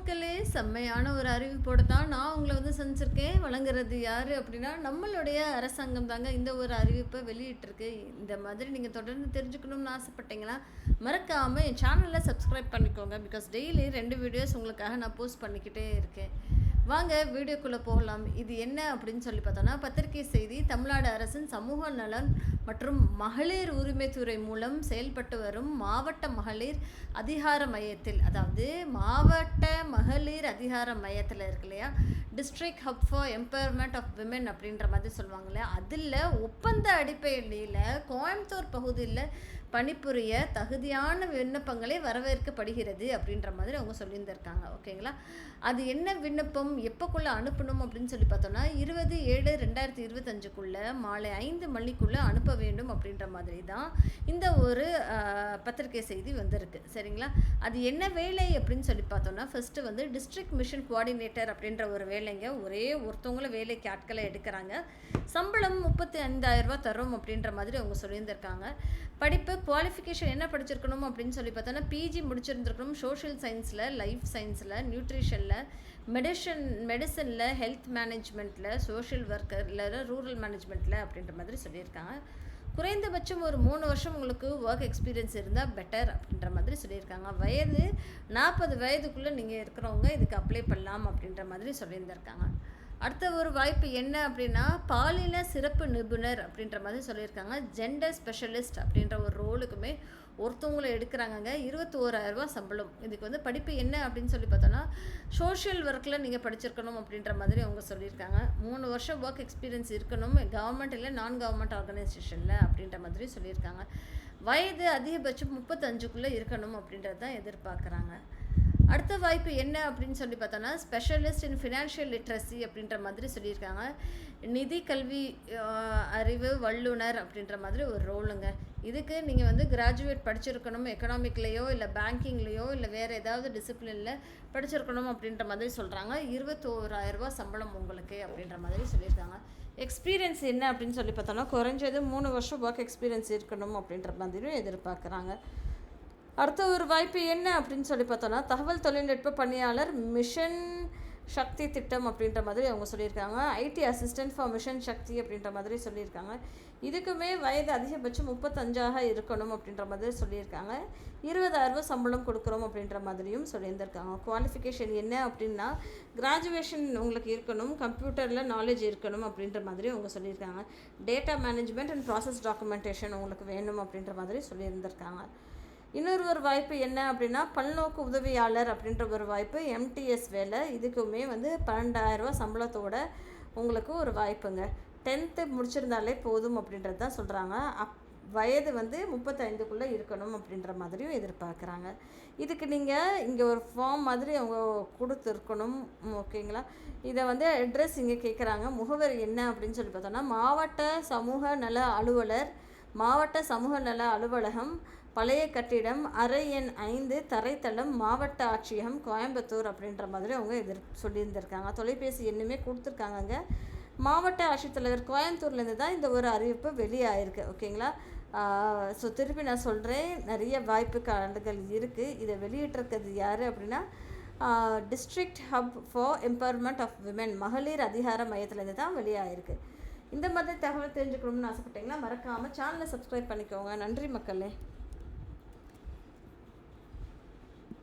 மக்களே! செம்மையான ஒரு அறிவிப்போட தான் நான் உங்கள சந்திச்சிருக்கேன். வழங்குறது யாரு அப்டின்னா, நம்மளுடைய அரசாங்கம் தாங்க இந்த ஒரு அறிவிப்ப வெளியிட்டிருக்கு. இந்த மாதிரி நீங்க தொடர்ந்து தெரிஞ்சுக்கணும்னு ஆசைப்பட்டீங்கன்னா, மறக்காம என் சேனல சப்ஸ்கிரைப் பண்ணிக்கோங்க. பிகாஸ் டெய்லி 2 வீடியோஸ் உங்களுக்காக நான் போஸ்ட் பண்ணிக்கிட்டே இருக்கேன். வாங்க வீடியோக்குள்ள போகலாம். இது என்ன அப்படின்னு சொல்லி பார்த்தோன்னா, பத்திரிகை செய்தி தமிழ்நாடு அரசின் சமூக நலன் மற்றும் மகளிர் உரிமைத்துறை மூலம் செயல்பட்டு வரும் மாவட்ட மகளிர் அதிகார மையத்தில், அதாவது மாவட்ட மகளிர் அதிகார மையத்தில் இருக்கு இல்லையா, district hub for empowerment of women அப்படின்ற மாதிரி சொல்லுவாங்க இல்லையா, அதில் ஒப்பந்த அடிப்படையில் கோயம்புத்தூர் பகுதியில் பணிபுரிய தகுதியான விண்ணப்பங்களே வரவேற்கப்படுகிறது அப்படின்ற மாதிரி அவங்க சொல்லியிருந்திருக்காங்க. ஓகேங்களா? அது என்ன விண்ணப்பம், எப்போக்குள்ளே அனுப்பணும் அப்படின்னு சொல்லி பார்த்தோன்னா, 20/7/2025 மாலை 5 மணிக்குள்ளே அனுப்ப வேண்டும் அப்படின்ற மாதிரி தான் இந்த ஒரு பத்திரிகை செய்தி வந்திருக்கு. சரிங்களா? அது என்ன வேலை அப்படின்னு சொல்லி பார்த்தோன்னா, ஃபஸ்ட்டு டிஸ்ட்ரிக்ட் மிஷன் கோஆர்டினேட்டர் அப்படின்ற ஒரு வேலைங்க. ஒரே ஒருத்தவங்கள வேலைக்கு ஆட்களை எடுக்கிறாங்க. சம்பளம் 35,000 தரும் அப்படின்ற மாதிரி அவங்க சொல்லியிருந்திருக்காங்க. படிப்பு குவாலிஃபிகேஷன் என்ன படிச்சிருக்கணும் அப்படின்னு சொல்லி பார்த்தோன்னா, பிஜி முடிச்சிருந்துருக்கணும் சோஷியல் சயின்ஸில், லைஃப் சயின்ஸில், நியூட்ரிஷனில், மெடிசனில், ஹெல்த் மேனேஜ்மெண்ட்டில், சோஷியல் ஒர்க்கரில், ரூரல் மேனேஜ்மெண்ட்டில் அப்படின்ற மாதிரி சொல்லியிருக்காங்க. குறைந்தபட்சம் ஒரு 3 வருஷம் உங்களுக்கு ஒர்க் எக்ஸ்பீரியன்ஸ் இருந்தால் பெட்டர் அப்படின்ற மாதிரி சொல்லியிருக்காங்க. வயது 40 வயதுக்குள்ளே நீங்கள் இருக்கிறவங்க இதுக்கு அப்ளை பண்ணலாம் அப்படின்ற மாதிரி சொல்லியிருந்திருக்காங்க. அடுத்த ஒரு வாய்ப்பு என்ன அப்படின்னா, பாலின சிறப்பு நிபுணர் அப்படின்ற மாதிரி சொல்லியிருக்காங்க. ஜெண்டர் ஸ்பெஷலிஸ்ட் அப்படின்ற ஒரு ரோலுக்குமே ஒருத்தவங்களை எடுக்கிறாங்கங்க. 21,000 சம்பளம். இதுக்கு படிப்பு என்ன அப்படின்னு சொல்லி பார்த்தோன்னா, சோஷியல் ஒர்க்கில் நீங்கள் படிச்சிருக்கணும் அப்படின்ற மாதிரி அவங்க சொல்லியிருக்காங்க. 3 வருஷம் ஒர்க் எக்ஸ்பீரியன்ஸ் இருக்கணும், கவர்மெண்ட் இல்லை நான் கவர்மெண்ட் ஆர்கனைசேஷனில் அப்படின்ற மாதிரி சொல்லியிருக்காங்க. வயது அதிகபட்சம் 35க்குள்ளே இருக்கணும் அப்படின்றது தான் எதிர்பார்க்குறாங்க. அடுத்த வாய்ப்பு என்ன அப்படின்னு சொல்லி பார்த்தோன்னா, ஸ்பெஷலிஸ்ட் இன் ஃபினான்ஷியல் லிட்ரஸி அப்படின்ற மாதிரி சொல்லியிருக்காங்க. நிதி கல்வி அறிவு வல்லுனர் அப்படின்ற மாதிரி ஒரு ரோலுங்க. இதுக்கு நீங்கள் கிராஜுவேட் படிச்சிருக்கணும், எக்கனாமிக்லேயோ இல்லை பேங்கிங்லேயோ இல்லை வேறு ஏதாவது டிசிப்ளினில் படிச்சிருக்கணும் அப்படின்ற மாதிரி சொல்கிறாங்க. 21,000 சம்பளம் உங்களுக்கு அப்படின்ற மாதிரி சொல்லியிருக்காங்க. எக்ஸ்பீரியன்ஸ் என்ன அப்படின்னு சொல்லி பார்த்தோன்னா, குறைஞ்சது 3 வருஷம் ஒர்க் எக்ஸ்பீரியன்ஸ் இருக்கணும் அப்படின்ற மாதிரியும் எதிர்பார்க்குறாங்க. அடுத்த ஒரு வாய்ப்பு என்ன அப்படின்னு சொல்லி பார்த்தோன்னா, தகவல் தொழில்நுட்ப பணியாளர் மிஷன் சக்தி திட்டம் அப்படின்ற மாதிரி அவங்க சொல்லியிருக்காங்க. ஐடி அசிஸ்டன்ட் ஃபார் மிஷன் சக்தி அப்படின்ற மாதிரி சொல்லியிருக்காங்க. இதுக்குமே வயது அதிகபட்சம் 35 இருக்கணும் அப்படின்ற மாதிரி சொல்லியிருக்காங்க. 20,000 சம்பளம் கொடுக்குறோம் அப்படின்ற மாதிரியும் சொல்லியிருந்திருக்காங்க. குவாலிஃபிகேஷன் என்ன அப்படின்னா, கிராஜுவேஷன் உங்களுக்கு இருக்கணும், கம்ப்யூட்டரில் நாலேஜ் இருக்கணும் அப்படின்ற மாதிரி அவங்க சொல்லியிருக்காங்க. Data management and process documentation உங்களுக்கு வேணும் அப்படின்ற மாதிரி சொல்லியிருந்திருக்காங்க. இன்னொரு வாய்ப்பு என்ன அப்படின்னா, பல்நோக்கு உதவியாளர் அப்படின்ற ஒரு வாய்ப்பு, எம்டிஎஸ் வேலை. இதுக்குமே 12,000 சம்பளத்தோட உங்களுக்கு ஒரு வாய்ப்புங்க. 10th முடிச்சிருந்தாலே போதும் அப்படின்றது தான் சொல்கிறாங்க. வயது 35க்குள்ளே இருக்கணும் அப்படின்ற மாதிரியும் எதிர்பார்க்குறாங்க. இதுக்கு நீங்கள் இங்கே ஒரு ஃபார்ம் மாதிரி அவங்க கொடுத்துருக்கணும். ஓகேங்களா? இதை அட்ரஸ் இங்கே கேட்குறாங்க. முகவரி என்ன அப்படின்னு சொல்லி பார்த்தோன்னா, மாவட்ட சமூக நல அலுவலர், மாவட்ட சமூக நல அலுவலகம், பழைய கட்டிடம், அறை எண் 5, தரைத்தளம், மாவட்ட ஆட்சியகம், கோயம்புத்தூர் அப்படின்ற மாதிரி அவங்க சொல்லியிருந்திருக்காங்க. தொலைபேசி எண்ணுமே கொடுத்துருக்காங்கங்க. மாவட்ட ஆட்சித்தலைவர் கோயம்புத்தூர்லேருந்து தான் இந்த ஒரு அறிவிப்பு வெளியாயிருக்கு. ஓகேங்களா? ஸோ திருப்பி நான் சொல்கிறேன், நிறைய வாய்ப்பு காலங்கள் இருக்குது. இதை வெளியிட்டிருக்கிறது யார் அப்படின்னா, district hub for empowerment of women மகளிர் அதிகார மையத்துலேருந்து தான் வெளியாயிருக்கு. இந்த மாதிரி தகவல் தெரிஞ்சுக்கணும்னு ஆசைப்பட்டீங்கன்னா மறக்காமல் சேனலை சப்ஸ்கிரைப் பண்ணிக்கோங்க. நன்றி மக்களே.